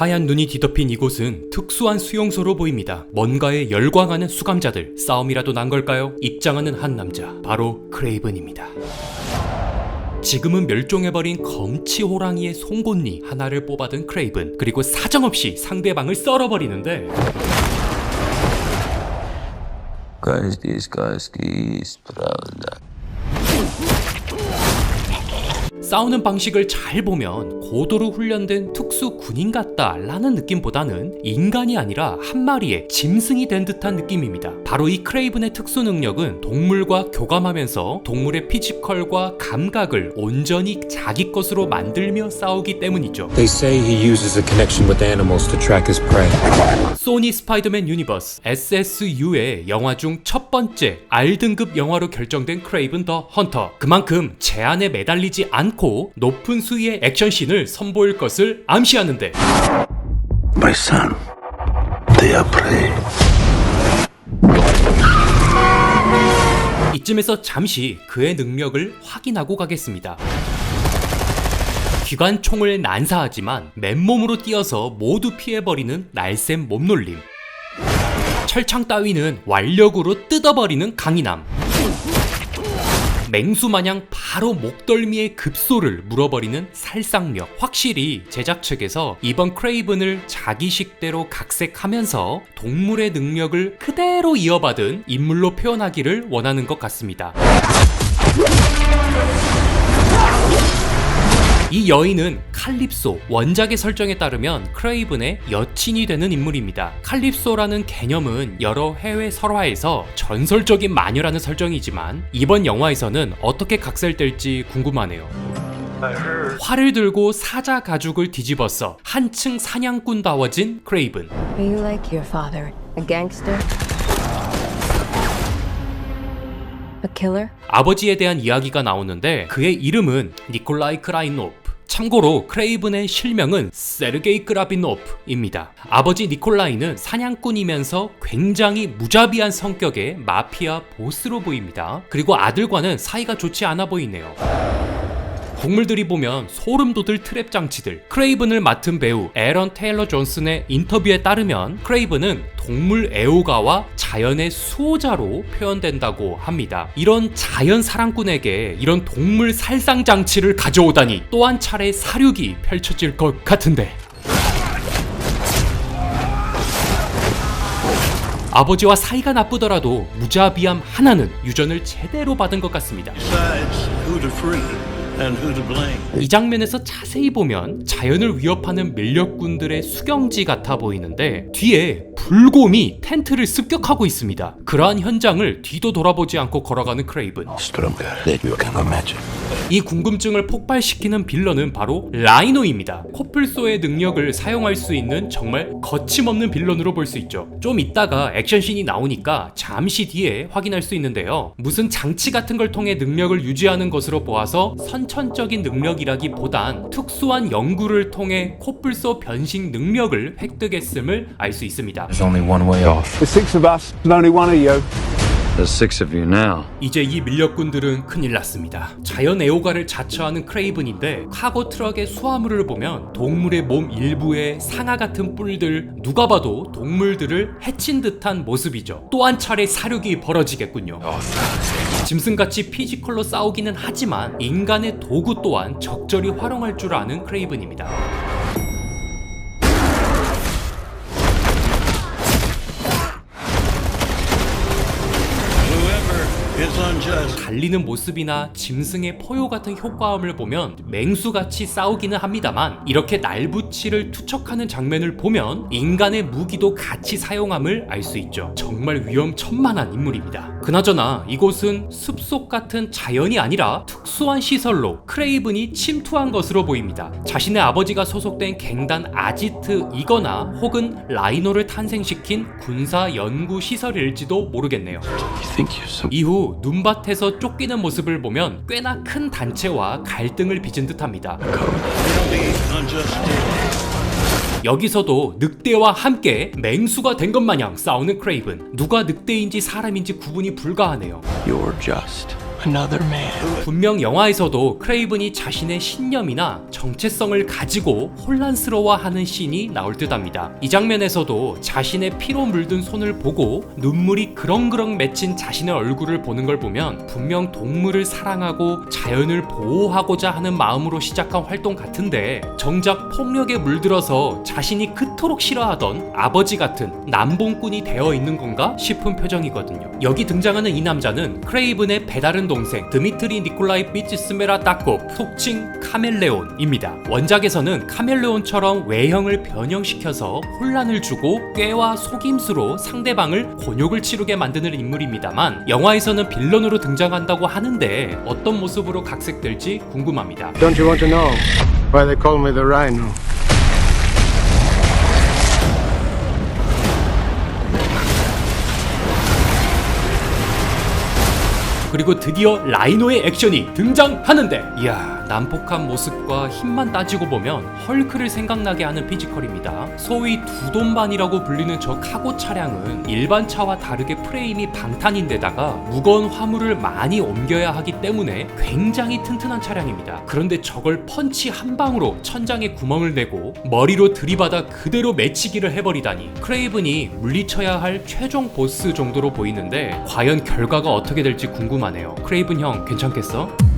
하얀 눈이 뒤덮인 이곳은 특수한 수용소로 보입니다. 뭔가에 열광하는 수감자들, 싸움이라도 난 걸까요? 입장하는 한 남자, 바로 크레이븐입니다. 지금은 멸종해버린 검치 호랑이의 송곳니 하나를 뽑아든 크레이븐, 그리고 사정없이 상대방을 썰어버리는데 싸우는 방식을 잘 보면 고도로 훈련된 특수 군인 같다 라는 느낌보다는 인간이 아니라 한 마리의 짐승이 된 듯한 느낌입니다. 바로 이 크레이븐의 특수 능력은 동물과 교감하면서 동물의 피지컬과 감각을 온전히 자기 것으로 만들며 싸우기 때문이죠. They say he uses a connection with animals to track his prey. 소니 스파이더맨 유니버스 SSU의 영화 중 첫 번째 R등급 영화로 결정된 크레이븐 더 헌터. 그만큼 제한에 매달리지 않고 높은 수위의 액션씬을 선보일 것을 암시하는데 My son, they are prey. 이쯤에서 잠시 그의 능력을 확인하고 가겠습니다. 기관총을 난사하지만 맨몸으로 뛰어서 모두 피해버리는 날쌘 몸놀림, 철창 따위는 완력으로 뜯어버리는 강인함, 맹수마냥 바로 목덜미의 급소를 물어버리는 살상력. 확실히 제작 측에서 이번 크레이븐을 자기식대로 각색하면서 동물의 능력을 그대로 이어받은 인물로 표현하기를 원하는 것 같습니다. 이 여인은 칼립소, 원작의 설정에 따르면 크레이븐의 여친이 되는 인물입니다. 칼립소라는 개념은 여러 해외 설화에서 전설적인 마녀라는 설정이지만 이번 영화에서는 어떻게 각색될지 궁금하네요. 활을 들고 사자 가죽을 뒤집어서 한층 사냥꾼다워진 크레이븐. Are you like your father, a gangster? A killer? 아버지에 대한 이야기가 나오는데 그의 이름은 니콜라이 크라이노프. 참고로 크레이븐의 실명은 세르게이 크라비노프입니다. 아버지 니콜라이는 사냥꾼이면서 굉장히 무자비한 성격의 마피아 보스로 보입니다. 그리고 아들과는 사이가 좋지 않아 보이네요. 동물들이 보면 소름 돋을 트랩 장치들. 크레이븐을 맡은 배우 에런 테일러 존슨의 인터뷰에 따르면 크레이븐은 동물 애호가와 자연의 수호자로 표현된다고 합니다. 이런 자연 사랑꾼에게 이런 동물 살상 장치를 가져오다니 또 한 차례 사륙이 펼쳐질 것 같은데. 아버지와 사이가 나쁘더라도 무자비함 하나는 유전을 제대로 받은 것 같습니다. 이 장면에서 자세히 보면 자연을 위협하는 밀렵꾼들의 수경지 같아 보이는데 뒤에 불곰이 텐트를 습격하고 있습니다. 그러한 현장을 뒤도 돌아보지 않고 걸어가는 크레이븐. Stronger than you can imagine. 이 궁금증을 폭발시키는 빌런은 바로 라이노입니다. 코뿔소의 능력을 사용할 수 있는 정말 거침없는 빌런으로 볼 수 있죠. 좀 이따가 액션씬이 나오니까 잠시 뒤에 확인할 수 있는데요. 무슨 장치 같은 걸 통해 능력을 유지하는 것으로 보아서 선천적인 능력이라기보단 특수한 연구를 통해 코뿔소 변신 능력을 획득했음을 알 수 있습니다. There's only one way off. There's six of us and only one of you. There's six of you now. 이제 이 밀렵꾼들은 큰일 났습니다. 자연 애호가를 자처하는 크레이븐인데 카고 트럭의 수화물을 보면 동물의 몸 일부에 상아 같은 뿔들, 누가 봐도 동물들을 해친 듯한 모습이죠. 또 한 차례 사륙이 벌어지겠군요. 짐승같이 피지컬로 싸우기는 하지만 인간의 도구 또한 적절히 활용할 줄 아는 크레이븐입니다. 달리는 모습이나 짐승의 포효 같은 효과음을 보면 맹수같이 싸우기는 합니다만 이렇게 날붙이를 투척하는 장면을 보면 인간의 무기도 같이 사용함을 알 수 있죠. 정말 위험천만한 인물입니다. 그나저나 이곳은 숲속 같은 자연이 아니라 특수한 시설로 크레이븐이 침투한 것으로 보입니다. 자신의 아버지가 소속된 갱단 아지트이거나 혹은 라이노를 탄생시킨 군사 연구 시설일지도 모르겠네요. 이후 눈밭에서 쫓기는 모습을 보면 꽤나 큰 단체와 갈등을 빚은 듯합니다. 여기서도 늑대와 함께 맹수가 된 것 마냥 싸우는 크레이븐. 누가 늑대인지 사람인지 구분이 불가하네요. You're just Another man. 분명 영화에서도 크레이븐이 자신의 신념이나 정체성을 가지고 혼란스러워하는 씬이 나올 듯합니다. 이 장면에서도 자신의 피로 물든 손을 보고 눈물이 그렁그렁 맺힌 자신의 얼굴을 보는 걸 보면 분명 동물을 사랑하고 자연을 보호하고자 하는 마음으로 시작한 활동 같은데 정작 폭력에 물들어서 자신이 그토록 싫어하던 아버지 같은 남봉꾼이 되어 있는 건가 싶은 표정이거든요. 여기 등장하는 이 남자는 크레이븐의 배다른 동생 드미트리 니콜라이 비치스메라다코프, 속칭 카멜레온입니다. 원작에서는 카멜레온처럼 외형을 변형시켜서 혼란을 주고 꾀와 속임수로 상대방을 곤욕을 치르게 만드는 인물입니다만 영화에서는 빌런으로 등장한다고 하는데 어떤 모습으로 각색될지 궁금합니다. Don't you want to know why they call me the Rhino? 그리고 드디어 라이노의 액션이 등장하는데 이야, 난폭한 모습과 힘만 따지고 보면 헐크를 생각나게 하는 피지컬입니다. 소위 두돈반이라고 불리는 저 카고 차량은 일반 차와 다르게 프레임이 방탄인데다가 무거운 화물을 많이 옮겨야 하기 때문에 굉장히 튼튼한 차량입니다. 그런데 저걸 펀치 한 방으로 천장에 구멍을 내고 머리로 들이받아 그대로 매치기를 해버리다니 크레이븐이 물리쳐야 할 최종 보스 정도로 보이는데 과연 결과가 어떻게 될지 궁금하네요. 크레이븐 형 괜찮겠어?